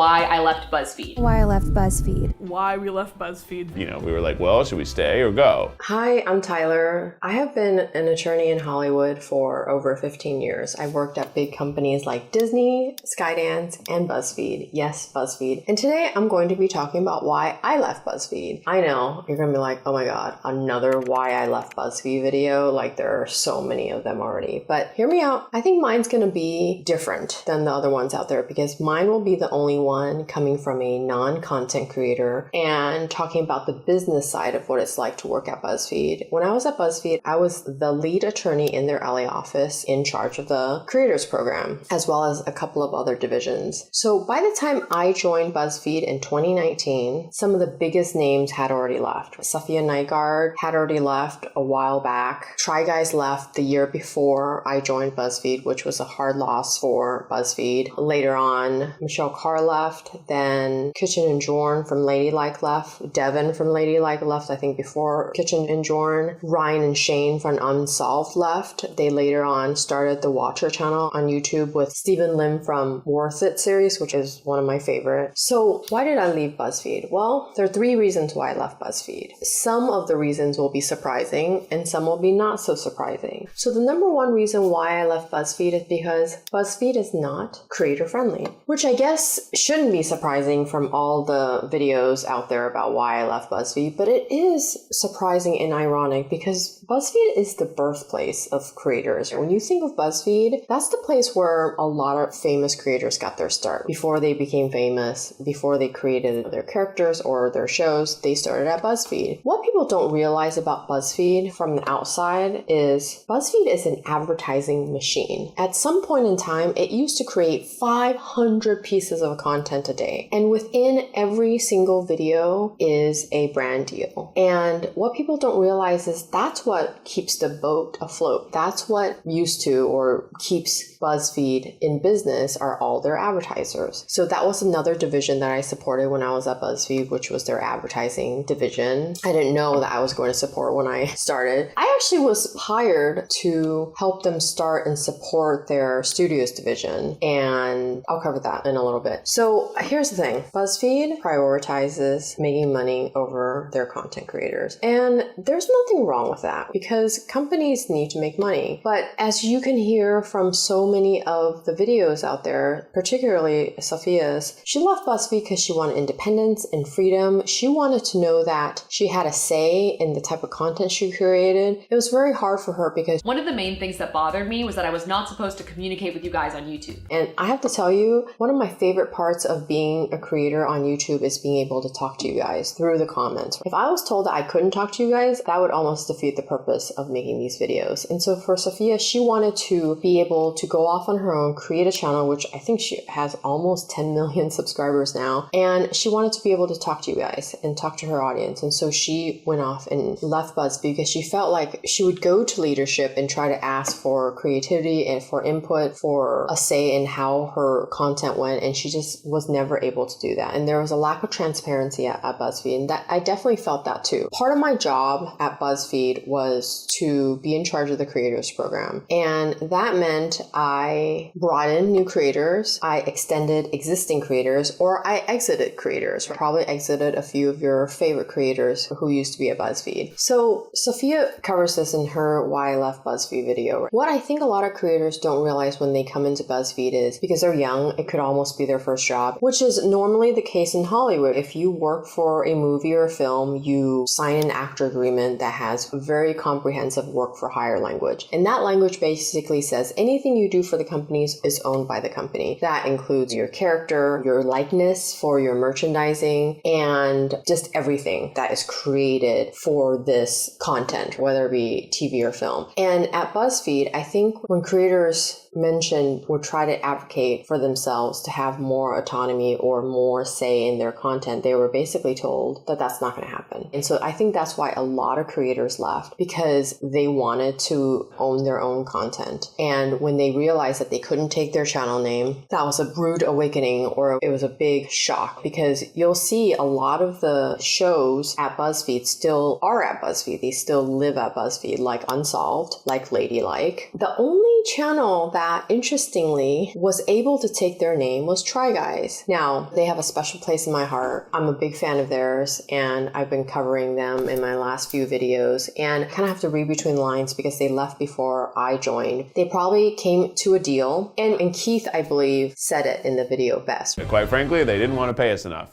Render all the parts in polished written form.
why I left BuzzFeed. Why I left BuzzFeed. Why we left BuzzFeed. You know, we were like, well, should we stay or go? Hi, I'm Tyler. I have been an attorney in Hollywood for over 15 years. I've worked at big companies like Disney, Skydance, and BuzzFeed. Yes, BuzzFeed. And today I'm going to be talking about why I left BuzzFeed. I know, you're going to be like, oh my god, another why I left BuzzFeed video. Like, there are so many of them already. But hear me out. I think mine's going to be different than the other ones out there because mine will be the only one coming from a non-content creator and talking about the business side of what it's like to work at BuzzFeed. When I was at BuzzFeed, I was the lead attorney in their LA office in charge of the creators program, as well as a couple of other divisions. So by the time I joined BuzzFeed in 2019, some of the biggest names had already left. Safiya Nygaard had already left a while back. Try Guys left the year before I joined BuzzFeed, which was a hard loss for BuzzFeed. Later on, Khare left, then Kitchen and Jorn from Ladylike left, Devin from Ladylike left, I think before Kitchen and Jorn, Ryan and Shane from Unsolved left. They later on started the Watcher channel on YouTube with Stephen Lim from Worth It series, which is one of my favorites. So why did I leave BuzzFeed? Well, there are 3 reasons why I left BuzzFeed. Some of the reasons will be surprising and some will be not so surprising. So the number 1 reason why I left BuzzFeed is because BuzzFeed is not creator friendly, which I guess shouldn't be surprising from all the videos out there about why I left BuzzFeed, but it is surprising and ironic because BuzzFeed is the birthplace of creators. When you think of BuzzFeed, that's the place where a lot of famous creators got their start. Before they became famous, before they created their characters or their shows, they started at BuzzFeed. What people don't realize about BuzzFeed from the outside is BuzzFeed is an advertising machine. At some point in time, it used to create 500 pieces of content a day. And within every single video is a brand deal. And what people don't realize is that's what keeps the boat afloat. That's what used to or keeps BuzzFeed in business are all their advertisers. So that was another division that I supported when I was at BuzzFeed, which was their advertising division. I didn't know that I was going to support when I started. I actually was hired to help them start and support their studios division. And I'll cover that in a little bit. So here's the thing. BuzzFeed prioritizes making money over their content creators. And there's nothing wrong with that because companies need to make money. But as you can hear from so many of the videos out there, particularly Safiya's, she left BuzzFeed because she wanted independence and freedom. She wanted to know that she had a say in the type of content she created. It was very hard for her because one of the main things that bothered me was that I was not supposed to communicate with you guys on YouTube. And I have to tell you, one of my favorite parts of being a creator on YouTube is being able to talk to you guys through the comments. If I was told that I couldn't talk to you guys, that would almost defeat the purpose of making these videos. And so for Safiya, she wanted to be able to go off on her own, create a channel, which I think she has almost 10 million subscribers now. And she wanted to be able to talk to you guys and talk to her audience. And so she went off and left BuzzFeed because she felt like she would go to leadership and try to ask for creativity and for input, for a say in how her content went. And she just was never able to do that. And there was a lack of transparency at BuzzFeed. And that I definitely felt that too. Part of my job at BuzzFeed was to be in charge of the creators program. And that meant I brought in new creators, I extended existing creators, or I exited creators. Probably exited a few of your favorite creators who used to be at BuzzFeed. So Safiya covers this in her Why I Left BuzzFeed video. What I think a lot of creators don't realize when they come into BuzzFeed is because they're young, it could almost be their first job, which is normally the case in Hollywood. If you work for a movie or a film, you sign an actor agreement that has very comprehensive work for hire language. And that language basically says anything you do for the companies is owned by the company. That includes your character, your likeness for your merchandising, and just everything that is created for this content, whether it be TV or film. And at BuzzFeed, I think when creators mentioned or try to advocate for themselves to have more autonomy or more say in their content, they were basically told that that's not going to happen. And so I think that's why a lot of creators left, because they wanted to own their own content. And when they realized that they couldn't take their channel name, that was a rude awakening, or it was a big shock, because you'll see a lot of the shows at BuzzFeed still are at BuzzFeed. They still live at BuzzFeed, like Unsolved, like Ladylike. The only only channel that, interestingly, was able to take their name was Try Guys. Now, they have a special place in my heart. I'm a big fan of theirs, and I've been covering them in my last few videos, and kind of have to read between the lines because they left before I joined. They probably came to a deal, and Keith, I believe, said it in the video best. Quite frankly, they didn't want to pay us enough.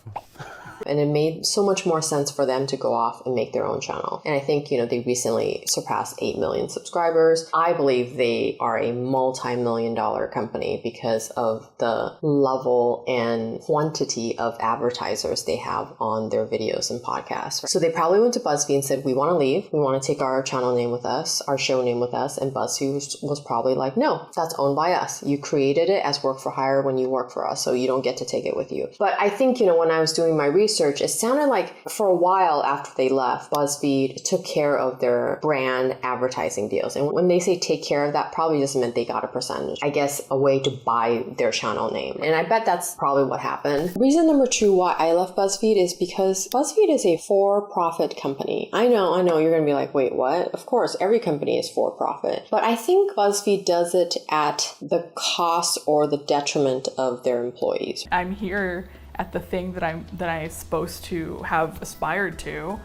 And it made so much more sense for them to go off and make their own channel. And I think, they recently surpassed 8 million subscribers. I believe they are a multi-million-dollar company because of the level and quantity of advertisers they have on their videos and podcasts. So they probably went to BuzzFeed and said, we want to leave. We want to take our channel name with us, our show name with us. And BuzzFeed was probably like, no, that's owned by us. You created it as work for hire when you work for us, so you don't get to take it with you. But I think, when I was doing my research, it sounded like for a while after they left, BuzzFeed took care of their brand advertising deals. And when they say take care of, that probably just meant they got a percentage. I guess a way to buy their channel name. And I bet that's probably what happened. Reason number 2 why I left BuzzFeed is because BuzzFeed is a for-profit company. I know, you're going to be like, wait, what? Of course, every company is for-profit. But I think BuzzFeed does it at the cost or the detriment of their employees. I'm here at the thing that I'm supposed to have aspired to,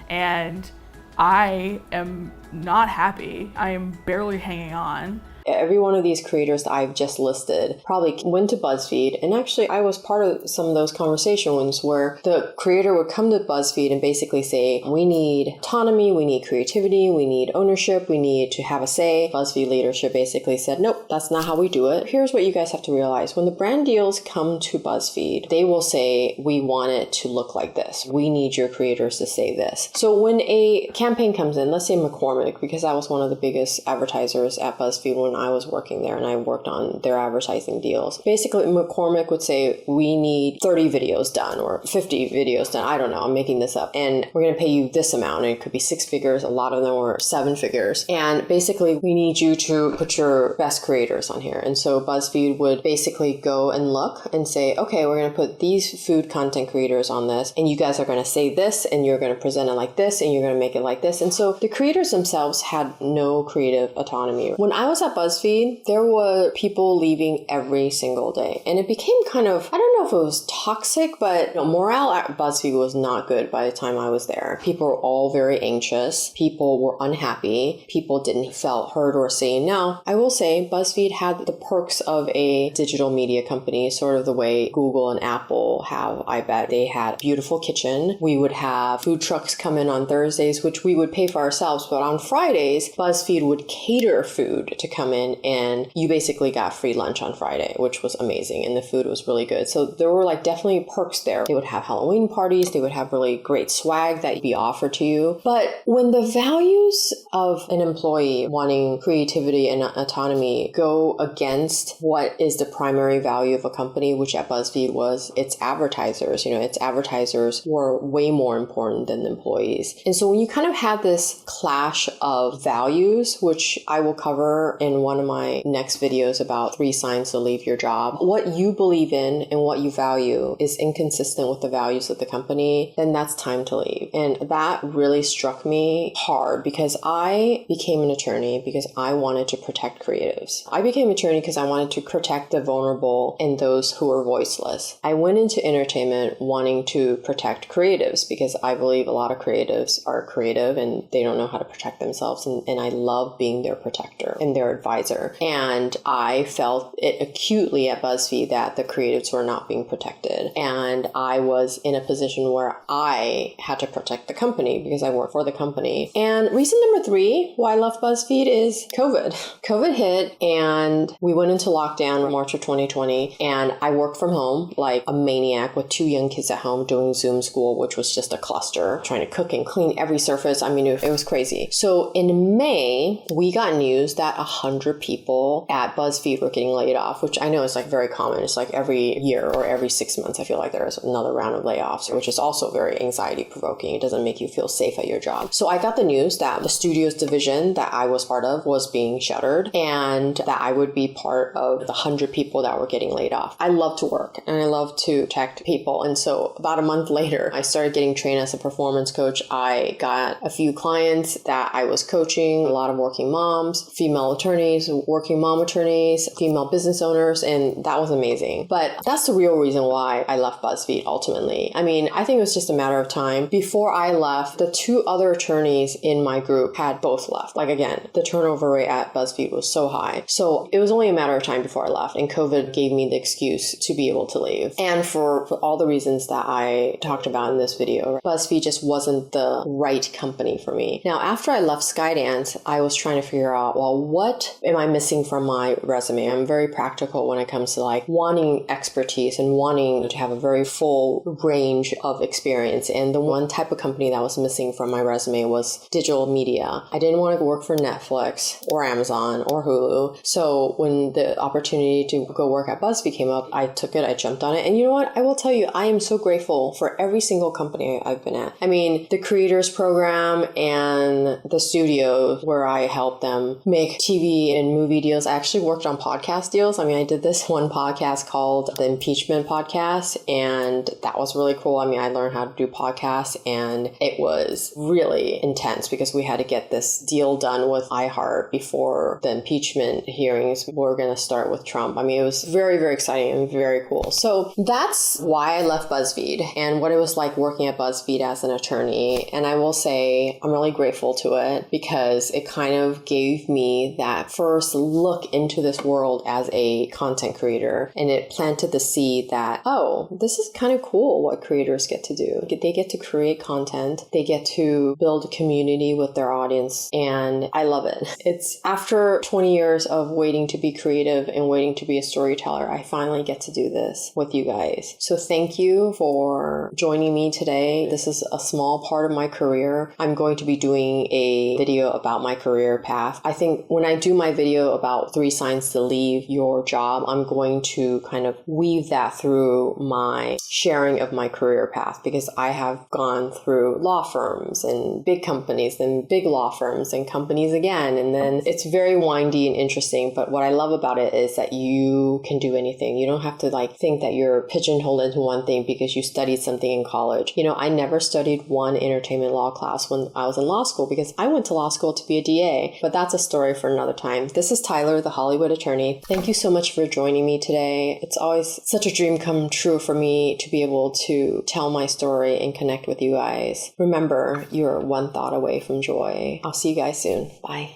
and I am not happy. I am barely hanging on. Every one of these creators that I've just listed probably went to BuzzFeed. And actually, I was part of some of those conversations where the creator would come to BuzzFeed and basically say, we need autonomy, we need creativity, we need ownership, we need to have a say. BuzzFeed leadership basically said, nope, that's not how we do it. Here's what you guys have to realize. When the brand deals come to BuzzFeed, they will say, we want it to look like this. We need your creators to say this. So when a campaign comes in, let's say McCormick, because I was one of the biggest advertisers at BuzzFeed when I was working there and I worked on their advertising deals. Basically, McCormick would say, we need 30 videos done or 50 videos done. I don't know. I'm making this up. And we're going to pay you this amount. And it could be 6 figures. A lot of them were 7 figures. And basically, we need you to put your best creators on here. And so BuzzFeed would basically go and look and say, okay, we're going to put these food content creators on this. And you guys are going to say this and you're going to present it like this and you're going to make it like this. And so the creators themselves had no creative autonomy. When I was at BuzzFeed, there were people leaving every single day. And it became kind of, I don't know if it was toxic, but morale at BuzzFeed was not good by the time I was there. People were all very anxious. People were unhappy. People didn't feel heard or seen. Now, I will say BuzzFeed had the perks of a digital media company, sort of the way Google and Apple have. I bet they had a beautiful kitchen. We would have food trucks come in on Thursdays, which we would pay for ourselves. But on Fridays, BuzzFeed would cater food to come in and you basically got free lunch on Friday, which was amazing. And the food was really good. So there were definitely perks there. They would have Halloween parties. They would have really great swag that would be offered to you. But when the values of an employee wanting creativity and autonomy go against what is the primary value of a company, which at BuzzFeed was its advertisers, its advertisers were way more important than the employees. And so when you kind of have this clash of values, which I will cover in one of my next videos about 3 signs to leave your job, what you believe in and what you value is inconsistent with the values of the company, then that's time to leave. And that really struck me hard because I became an attorney because I wanted to protect creatives. I became an attorney because I wanted to protect the vulnerable and those who are voiceless. I went into entertainment wanting to protect creatives because I believe a lot of creatives are creative and they don't know how to protect themselves. And I love being their protector and their advisor. And I felt it acutely at BuzzFeed that the creatives were not being protected. And I was in a position where I had to protect the company because I work for the company. And reason number 3 why I left BuzzFeed is COVID. COVID hit and we went into lockdown in March of 2020. And I worked from home like a maniac with 2 young kids at home doing Zoom school, which was just a cluster, trying to cook and clean every surface. I mean, it was crazy. So in May, we got news that 100 people at BuzzFeed were getting laid off, which I know is very common. It's every year or every 6 months, I feel like there's another round of layoffs, which is also very anxiety provoking. It doesn't make you feel safe at your job. So I got the news that the studios division that I was part of was being shuttered and that I would be part of the 100 people that were getting laid off. I love to work and I love to protect people. And so about a month later, I started getting trained as a performance coach. I got a few clients that I was coaching, a lot of working moms, female attorneys, attorneys, working mom attorneys, female business owners, and that was amazing. But that's the real reason why I left BuzzFeed ultimately. I mean, I think it was just a matter of time. Before I left, the 2 other attorneys in my group had both left. Like again, the turnover rate at BuzzFeed was so high. So it was only a matter of time before I left, and COVID gave me the excuse to be able to leave. And for all the reasons that I talked about in this video, BuzzFeed just wasn't the right company for me. Now, after I left Skydance, I was trying to figure out, well, what am I missing from my resume? I'm very practical when it comes to like wanting expertise and wanting to have a very full range of experience. And the one type of company that was missing from my resume was digital media. I didn't want to work for Netflix or Amazon or Hulu. So when the opportunity to go work at BuzzFeed came up, I took it, I jumped on it. And you know what? I will tell you, I am so grateful for every single company I've been at. I mean, the creators program and the studios where I helped them make TV and movie deals. I actually worked on podcast deals. I mean, I did this one podcast called the Impeachment Podcast, and that was really cool. I mean, I learned how to do podcasts, and it was really intense because we had to get this deal done with iHeart before the impeachment hearings were going to start with Trump. I mean, it was very, very exciting and very cool. So that's why I left BuzzFeed and what it was like working at BuzzFeed as an attorney. And I will say I'm really grateful to it because it kind of gave me that first look into this world as a content creator. And it planted the seed that, oh, this is kind of cool what creators get to do. They get to create content. They get to build a community with their audience. And I love it. It's after 20 years of waiting to be creative and waiting to be a storyteller, I finally get to do this with you guys. So thank you for joining me today. This is a small part of my career. I'm going to be doing a video about my career path. I think when I do my video about 3 signs to leave your job, I'm going to kind of weave that through my sharing of my career path because I have gone through law firms and big companies and big law firms and companies again. And then it's very windy and interesting. But what I love about it is that you can do anything. You don't have to like think that you're pigeonholed into one thing because you studied something in college. You know, I never studied one entertainment law class when I was in law school because I went to law school to be a DA. But that's a story for another time. This is Tyler, the Hollywood attorney. Thank you so much for joining me today. It's always such a dream come true for me to be able to tell my story and connect with you guys. Remember, you're one thought away from joy. I'll see you guys soon. Bye.